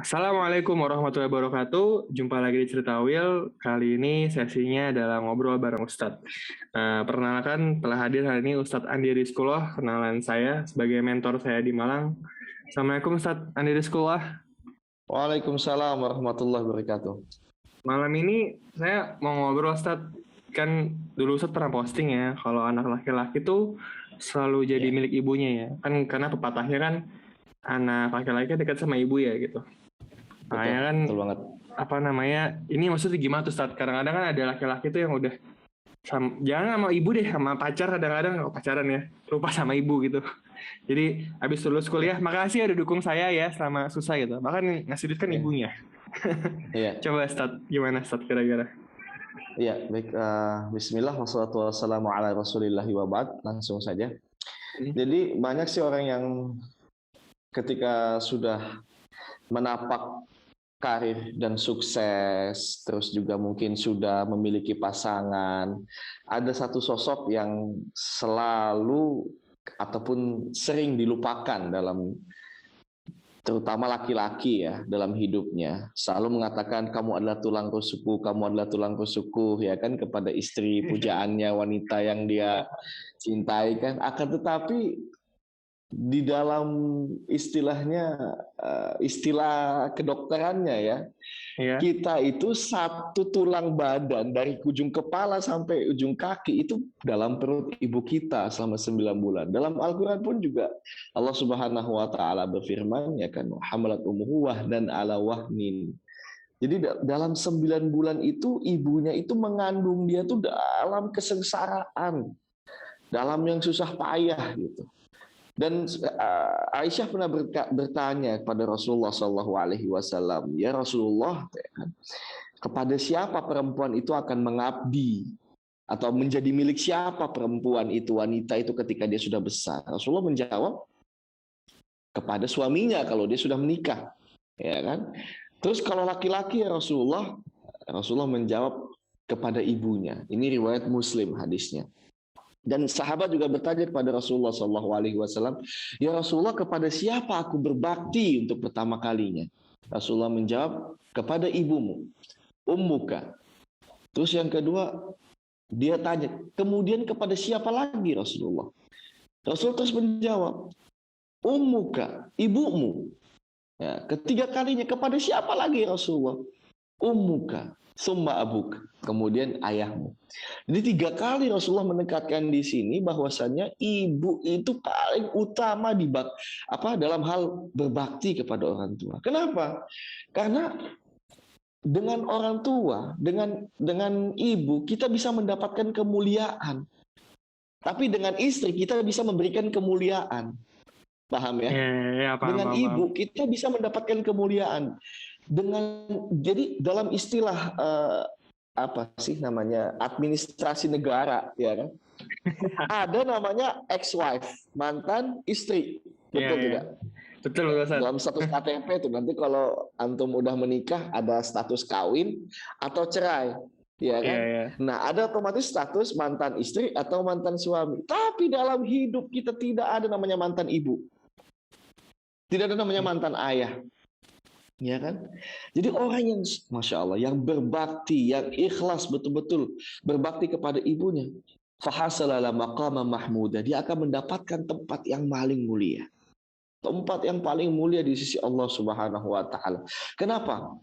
Assalamualaikum warahmatullahi wabarakatuh. Jumpa lagi di Cerita Will. Kali ini sesinya adalah ngobrol bareng Ustadz. Perkenalkan, telah hadir hari ini Ustadz Andi Rizkullah. Kenalan saya sebagai mentor saya di Malang. Assalamualaikum Ustadz Andi Rizkullah. Waalaikumsalam warahmatullahi wabarakatuh. Malam ini saya mau ngobrol Ustadz. Kan dulu Ustadz pernah posting ya, kalau anak laki-laki tuh selalu jadi milik ibunya ya. Kan karena pepatahnya kan anak laki-laki dekat sama ibu ya gitu. Makanya kan Betul banget. apa namanya, ini maksudnya gimana tuh Ustadz? Kadang-kadang kan ada laki-laki tuh yang udah jangan sama ibu deh, sama pacar kadang-kadang pacaran ya, lupa sama ibu gitu. Jadi habis lulus kuliah, makasih udah dukung saya ya selama susah gitu. Bahkan ngasih duit kan ibunya. Iya. Coba Ustadz, gimana Ustadz kira-kira? Iya, baik. Bismillah wassalatu wassalamu ala rasulillahi wa ba'd. Langsung saja. Jadi banyak sih orang yang ketika sudah menapak karir dan sukses, terus juga mungkin sudah memiliki pasangan, ada satu sosok yang selalu ataupun sering dilupakan dalam, terutama laki-laki ya, dalam hidupnya. Selalu mengatakan kamu adalah tulang rusukku, kamu adalah tulang rusukku, ya kan, kepada istri pujaannya, wanita yang dia cintai kan. Akan tetapi di dalam istilahnya, istilah kedokterannya ya, kita itu satu tulang badan dari ujung kepala sampai ujung kaki itu dalam perut ibu kita selama 9 bulan. Dalam Al-Quran pun juga Allah Subhanahu wa Ta'ala berfirman, ya kan, hamalat ummuhu wahnan ala wahnin. Jadi dalam 9 bulan itu ibunya itu mengandung dia tuh dalam kesengsaraan, dalam yang susah payah gitu. Dan Aisyah pernah bertanya kepada Rasulullah SAW, ya Rasulullah, kepada siapa perempuan itu akan mengabdi atau menjadi milik siapa perempuan itu, wanita itu ketika dia sudah besar? Rasulullah menjawab, kepada suaminya kalau dia sudah menikah, ya kan? Terus kalau laki-laki ya Rasulullah menjawab kepada ibunya. Ini riwayat Muslim hadisnya. Dan sahabat juga bertanya kepada Rasulullah SAW, ya Rasulullah, kepada siapa aku berbakti untuk pertama kalinya? Rasulullah menjawab, kepada ibumu, ummuka. Terus yang kedua, dia tanya, kemudian kepada siapa lagi Rasulullah? Rasulullah terus menjawab, ummuka, ibumu. Ya, ketiga kalinya, kepada siapa lagi Rasulullah? Ummuka, summa abuk, kemudian ayahmu. Jadi 3 kali Rasulullah menekankan di sini bahwasannya ibu itu paling utama dalam hal berbakti kepada orang tua. Kenapa? Karena dengan orang tua, dengan ibu kita bisa mendapatkan kemuliaan. Tapi dengan istri kita bisa memberikan kemuliaan. Paham ya? Dengan ibu kita bisa mendapatkan kemuliaan. Jadi dalam istilah apa sih namanya, administrasi negara, ya kan? Ada namanya ex-wife, mantan istri, betul tidak? Betul. Dalam status KTP itu nanti kalau antum udah menikah ada status kawin atau cerai, ya kan? Nah, ada otomatis status mantan istri atau mantan suami. Tapi dalam hidup kita tidak ada namanya mantan ibu, tidak ada namanya mantan ayah. Ya kan? Jadi orang yang Masya Allah, yang berbakti, yang ikhlas betul-betul berbakti kepada ibunya, fahasalala maqama mahmuda, dia akan mendapatkan tempat yang paling mulia. Tempat yang paling mulia di sisi Allah Subhanahu wa Ta'ala. Kenapa?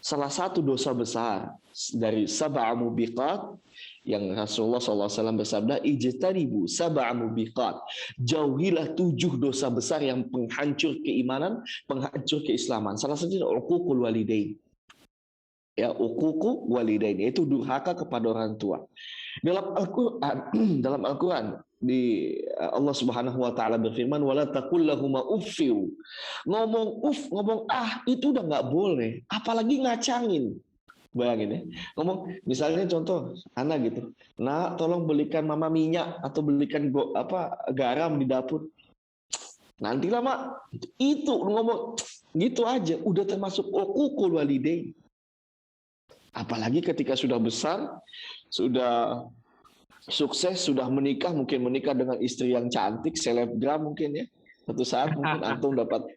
Salah satu dosa besar dari sab'a mubiqat yang Rasulullah SAW bersabda, ijtanibu sab'a mubiqat, jauhilah 7 dosa besar yang penghancur keimanan, penghancur keislaman. Salah satunya uququl walidain. Ya, uququ walidain, yaitu durhaka kepada orang tua. Dalam Al-Quran di Allah Subhanahu wa Ta'ala berfirman, wala taqul lahuma uffiu. Ngomong itu udah nggak boleh, apalagi ngacangin. Bayangin ya, ngomong misalnya contoh anak gitu, nah tolong belikan mama minyak atau belikan garam di dapur. Nanti lama itu ngomong gitu aja udah termasuk uququl walidain. Apalagi ketika sudah besar, sudah sukses, sudah menikah, mungkin menikah dengan istri yang cantik, selebgram mungkin ya. Suatu saat mungkin antum dapat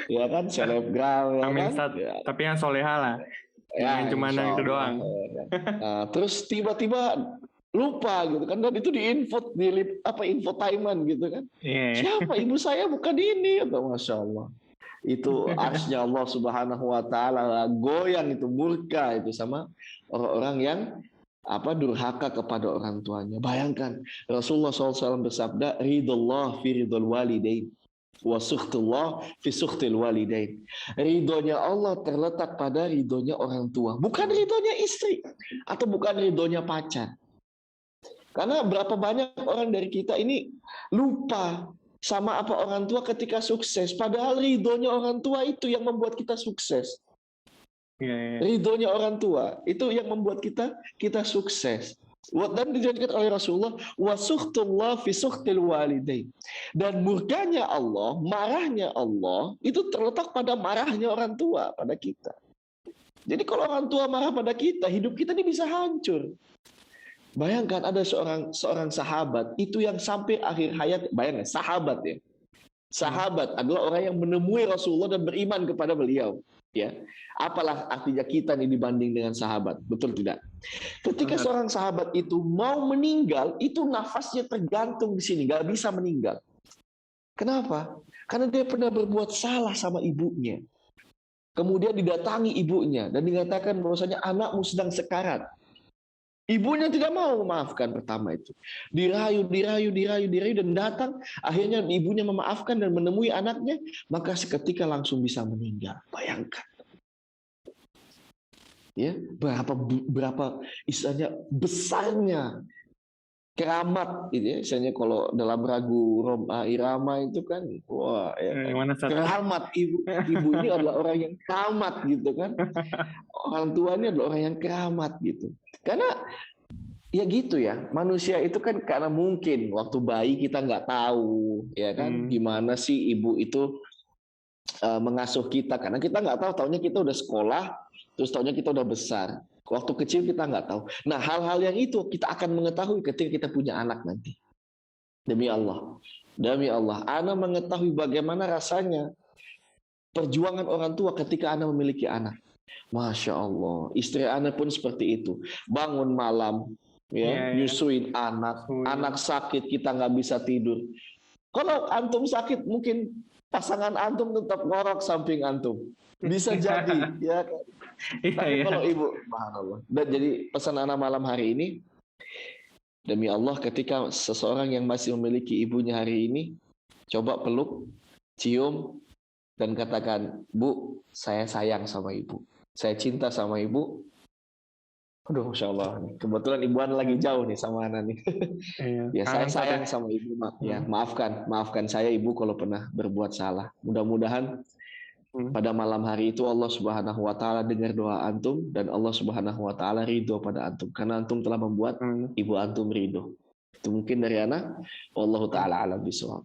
ya kan, selebgram, ya Amin kan, Ustaz. ya, Tapi yang soleha lah. Jangan cuma insya itu Allah, doang. ya kan. Nah, terus tiba-tiba lupa gitu kan, dan itu di infotainment gitu kan, Iya. siapa ibu saya, bukan ini, atau masya Allah, itu arsy Allah Subhanahu Wa Taala goyang, itu murka itu sama orang-orang yang durhaka kepada orang tuanya. Bayangkan Rasulullah SAW bersabda, ridullah fi ridul walidain wa sukhtullah fi sukhtil walidain. Ridhonya Allah terletak pada ridhonya orang tua, bukan ridhonya istri atau bukan ridhonya pacar. Karena berapa banyak orang dari kita ini lupa sama apa orang tua ketika sukses, padahal ridhonya orang tua itu yang membuat kita sukses. Ridhonya orang tua itu yang membuat kita sukses. Dan dijadikan oleh Rasulullah, wasuhtullah fi suhtil walidain. Dan murkanya Allah, marahnya Allah itu terletak pada marahnya orang tua pada kita. Jadi kalau orang tua marah pada kita, hidup kita ini bisa hancur. Bayangkan ada seorang sahabat itu yang sampai akhir hayat, bayangkan sahabat ya. Sahabat adalah orang yang menemui Rasulullah dan beriman kepada beliau. Ya, apalah artinya kita nih dibanding dengan sahabat, betul tidak? Ketika seorang sahabat itu mau meninggal, itu nafasnya tergantung di sini, nggak bisa meninggal. Kenapa? Karena dia pernah berbuat salah sama ibunya. Kemudian didatangi ibunya dan dikatakan bahwasanya anakmu sedang sekarat. Ibunya tidak mau memaafkan pertama itu. Dirayu dan datang. Akhirnya ibunya memaafkan dan menemui anaknya. Maka seketika langsung bisa meninggal. Bayangkan. Ya, berapa istilahnya besarnya keramat gitu ya. Misalnya kalau dalam lagu Roma Irama itu kan, wah ya kan? Keramat ibu ini adalah orang yang keramat gitu kan. Orang tuanya adalah orang yang keramat gitu. Karena ya gitu ya, manusia itu kan karena mungkin waktu bayi kita nggak tahu ya kan gimana sih ibu itu mengasuh kita, karena kita nggak tahu, taunya kita udah sekolah, terus taunya kita udah besar. Waktu kecil kita nggak tahu. Nah, hal-hal yang itu kita akan mengetahui ketika kita punya anak nanti. Demi Allah, Ana mengetahui bagaimana rasanya perjuangan orang tua ketika Ana memiliki anak. Masya Allah, istri Ana pun seperti itu. Bangun malam, nyusuin anak sakit, kita nggak bisa tidur. Kalau antum sakit, mungkin pasangan antum tetap ngorok samping antum. Bisa jadi, ya. Tapi kalau ibu, subhanallah. Dan jadi pesan anak malam hari ini, demi Allah, ketika seseorang yang masih memiliki ibunya hari ini, coba peluk, cium, dan katakan, Bu, saya sayang sama ibu. Saya cinta sama ibu. Aduh, Masya Allah. Kebetulan ibu Ana lagi jauh nih sama Ana nih. Ya, saya sayang sama ibu. Ya, maafkan saya ibu kalau pernah berbuat salah. Mudah-mudahan pada malam hari itu Allah Subhanahu Wa Taala dengar doa antum dan Allah Subhanahu Wa Taala ridho pada antum karena antum telah membuat ibu antum ridho. Itu mungkin dari Ana. Wallahu taala alam bishawab.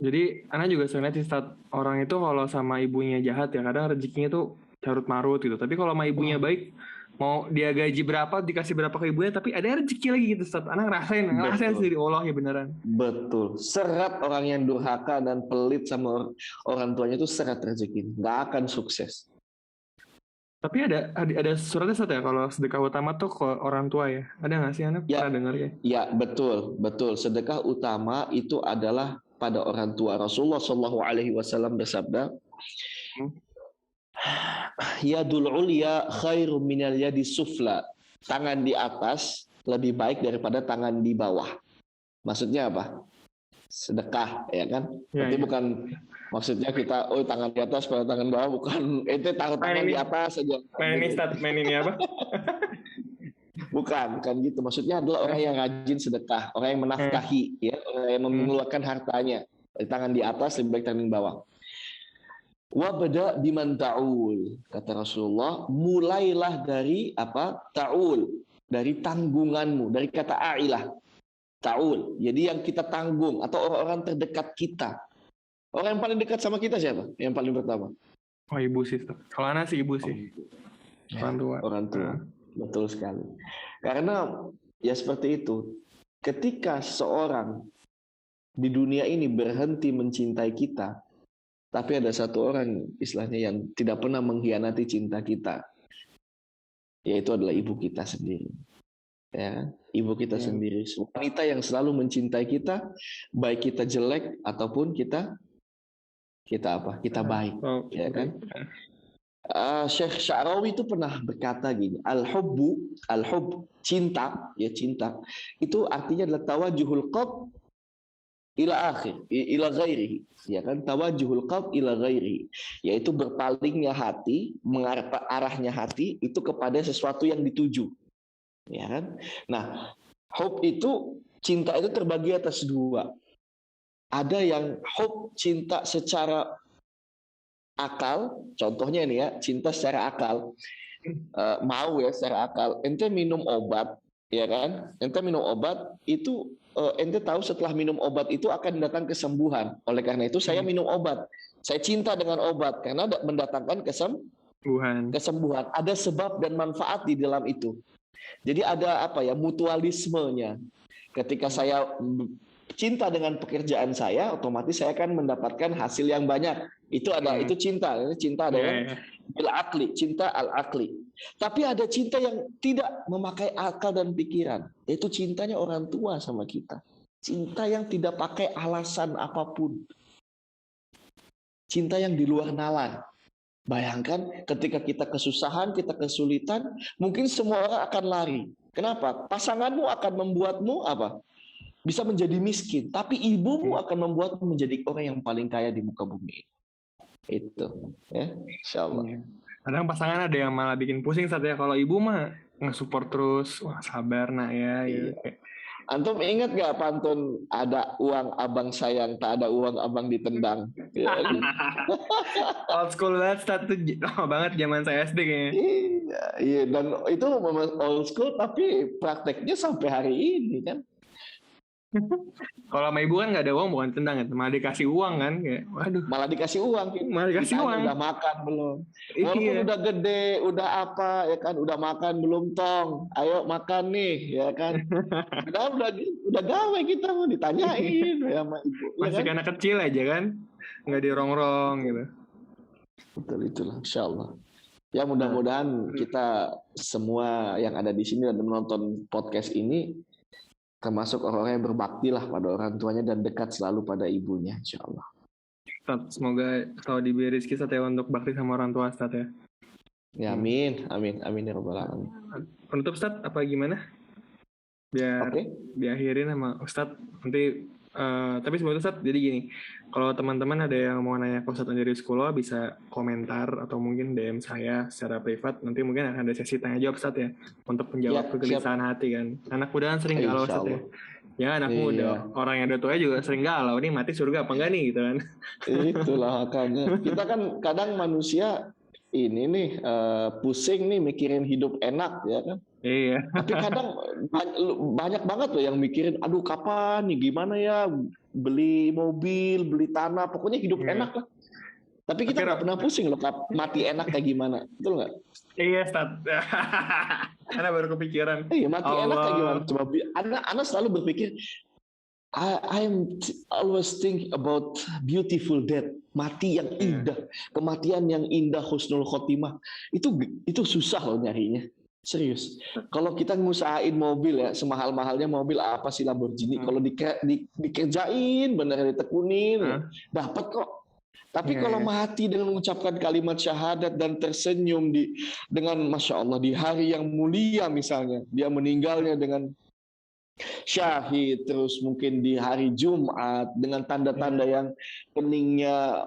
Jadi Ana juga sering lihat saat orang itu kalau sama ibunya jahat ya kadang rezekinya tuh carut marut gitu. Tapi kalau sama ibunya baik, mau dia gaji berapa dikasih berapa ke ibunya, tapi ada rezeki lagi gitu. Saat Ana ngerasain sendiri, Allah ya beneran. Betul. Serat orang yang durhaka dan pelit sama orang tuanya itu serat rezeki, nggak akan sukses. Tapi ada suratnya Ustaz ya kalau sedekah utama tuh ke orang tua ya. Ada nggak sih Ana pernah dengar ya? Ya, betul. Sedekah utama itu adalah pada orang tua. Rasulullah Shallallahu Alaihi Wasallam bersabda, Yadul ulya khairum minal yadi sufla. Tangan di atas lebih baik daripada tangan di bawah. Maksudnya apa? Sedekah, ya kan? Berarti bukan maksudnya kita, tangan di atas pada tangan bawah, bukan. Itu taruh tangan di atas saja. Main ini apa? Bukan gitu. Maksudnya adalah orang yang rajin sedekah, orang yang menafkahi, ya, orang yang mengeluarkan hartanya. Tangan di atas lebih baik tangan di bawah. Wabda biman ta'ul, kata Rasulullah, mulailah dari ta'ul, dari tanggunganmu, dari kata a'ilah, ta'ul. Jadi yang kita tanggung atau orang-orang terdekat kita. Orang yang paling dekat sama kita siapa? Yang paling pertama? Oh, ibu sih. Kalau Ana sih ibu sih. Orang tua. Betul sekali. Karena ya seperti itu. Ketika seorang di dunia ini berhenti mencintai kita, Tapi ada satu orang istilahnya yang tidak pernah mengkhianati cinta kita, yaitu adalah ibu kita sendiri. Ya, ibu kita sendiri. Wanita yang selalu mencintai kita, baik kita jelek ataupun kita baik, ya kan? Syekh Sya'rawi itu pernah berkata gini, al-hubb, cinta, ya cinta, itu artinya adalah tawajuhul qalb ila ghairihi, ya kan, tawajuhul qalb ila ghairihi, yaitu berpalingnya hati, arahnya hati itu kepada sesuatu yang dituju, ya kan. Nah, hub itu, cinta itu terbagi atas dua. Ada yang hub cinta secara akal, contohnya ini ya, cinta secara akal, mau ya secara akal, ente minum obat, ya kan, ente minum obat itu ente tahu setelah minum obat itu akan datang kesembuhan. Oleh karena itu saya minum obat. Saya cinta dengan obat karena mendatangkan kesembuhan. Ada sebab dan manfaat di dalam itu. Jadi ada mutualismenya. Ketika saya cinta dengan pekerjaan saya, otomatis saya akan mendapatkan hasil yang banyak. Itu cinta. Cinta adalah bil-aqli, cinta al-aqli. Tapi ada cinta yang tidak memakai akal dan pikiran, yaitu cintanya orang tua sama kita. Cinta yang tidak pakai alasan apapun. Cinta yang di luar nalar. Bayangkan ketika kita kesusahan, kita kesulitan, mungkin semua orang akan lari. Kenapa? Pasanganmu akan membuatmu bisa menjadi miskin, tapi ibumu akan membuatmu menjadi orang yang paling kaya di muka bumi. Itu, ya, insyaallah. Kadang pasangan ada yang malah bikin pusing saat ya, kalau ibu mah nge-support terus, wah sabar nak ya. Iya. Antum ingat gak pantun, ada uang abang sayang, tak ada uang abang ditendang. Ya. Old school banget, lama banget zaman saya SD kayaknya. Iya, dan itu old school tapi prakteknya sampai hari ini kan. Kalau sama ibu kan nggak ada uang, bukan tendang, malah dikasih uang kan, kayak waduh. Malah dikasih uang, udah makan belum? Walaupun udah gede, udah apa ya kan, udah makan belum tong? Ayo makan nih, ya kan? udah gawe kita mau ditanyain ya sama ibu. Masih ya kan? anak kecil aja kan, nggak dirongrong gitu. Betul itulah, insyaallah. Ya mudah-mudahan kita semua yang ada di sini dan menonton podcast ini termasuk orang-orang yang berbakti lah pada orang tuanya dan dekat selalu pada ibunya, insyaallah. Ustaz, semoga selalu diberi rezeki Ustaz ya untuk bakti sama orang tua Ustaz ya. Ya amin ya rabbal alamin. Penutup Ustaz apa gimana? Biar diakhirin sama Ustaz nanti. Tapi sebelum itu Ustaz, jadi gini, kalau teman-teman ada yang mau nanya ke Ustaz dari sekolah bisa komentar atau mungkin DM saya secara privat, nanti mungkin akan ada sesi tanya jawab Ustaz ya untuk menjawab kegelisahan hati kan. Anak muda kan sering galau Ustaz ya. Ya anak muda, orang yang udah tua juga sering galau, ini mati surga apa enggak nih gitu kan. Itulah makanya kita kan kadang manusia ini nih pusing nih mikirin hidup enak ya kan. Iya. Tapi kadang banyak banget loh yang mikirin, aduh kapan nih, gimana ya beli mobil, beli tanah, pokoknya hidup enak lah. Tapi kita nggak pernah pusing loh mati enak kayak gimana, betul nggak? Iya, Ustaz. Karena baru kepikiran. Iya, mati enak kayak gimana? Coba, anak selalu berpikir, I am always think about beautiful death, mati yang indah, kematian yang indah, husnul khotimah. Itu susah loh nyarinya. Serius. Kalau kita ngusahain mobil ya, semahal-mahalnya mobil apa sih Lamborghini, kalau dikerjain, bener ditekunin, dapat kok. Tapi kalau mati dengan mengucapkan kalimat syahadat dan tersenyum dengan Masya Allah di hari yang mulia misalnya, dia meninggalnya dengan syahid, terus mungkin di hari Jumat dengan tanda-tanda yang keningnya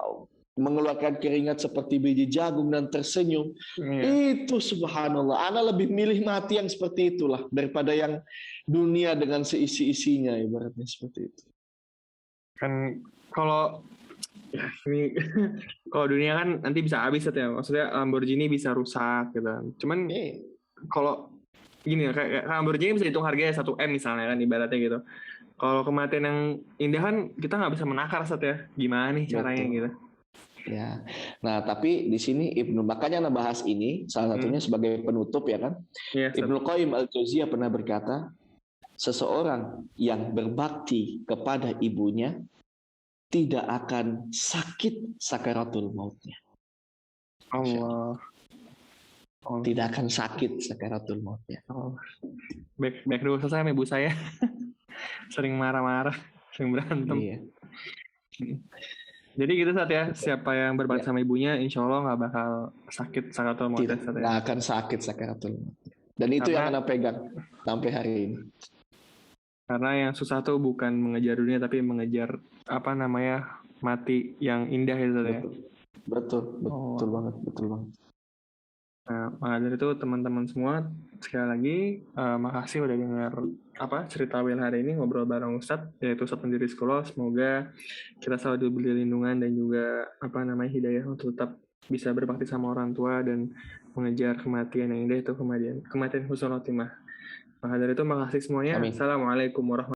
mengeluarkan keringat seperti biji jagung dan tersenyum, itu subhanallah, ana lebih milih mati yang seperti itulah daripada yang dunia dengan seisi-isinya, ibaratnya seperti itu. Kan kalau ya ini kalau dunia kan nanti bisa habis ya, maksudnya Lamborghini bisa rusak gitu. Cuman kalau gini ya, kayak Lamborghini bisa hitung harganya 1M misalnya kan ibaratnya gitu. Kalau kematian yang indah kan kita nggak bisa menakar ya, gimana nih caranya gitu. Ya, nah tapi di sini makanya bahas ini salah satunya sebagai penutup ya kan. Ibnu Qayyim al-Jauziyah pernah berkata, seseorang yang berbakti kepada ibunya tidak akan sakit sakaratul mautnya. Allah. Oh, Tidak akan sakit sakaratul mautnya. oh. Baik dulu selesai sama ibu saya. Sering marah-marah, sering berantem. Iya. Jadi gitu Sat ya, siapa yang berbakti Ya. sama ibunya, insya Allah nggak bakal sakit sakaratul maut ya, Sat ya. Tidak akan sakit sakaratul maut. Dan itu yang Anda pegang sampai hari ini. Karena yang susah tuh bukan mengejar dunia, tapi mengejar mati yang indah itu ya. Betul banget. Nah, maka dari itu teman-teman semua, sekali lagi makasih udah dengar cerita Will hari ini ngobrol bareng Ustadz, yaitu Ustadz pendiri sekolah. Semoga kita selalu diberi lindungan dan juga hidayah untuk tetap bisa berbakti sama orang tua dan mengejar kematian yang indah, itu kematian husnul khotimah. Maka dari itu makasih semuanya. Amin. Assalamualaikum warahmatullahi wabarakatuh.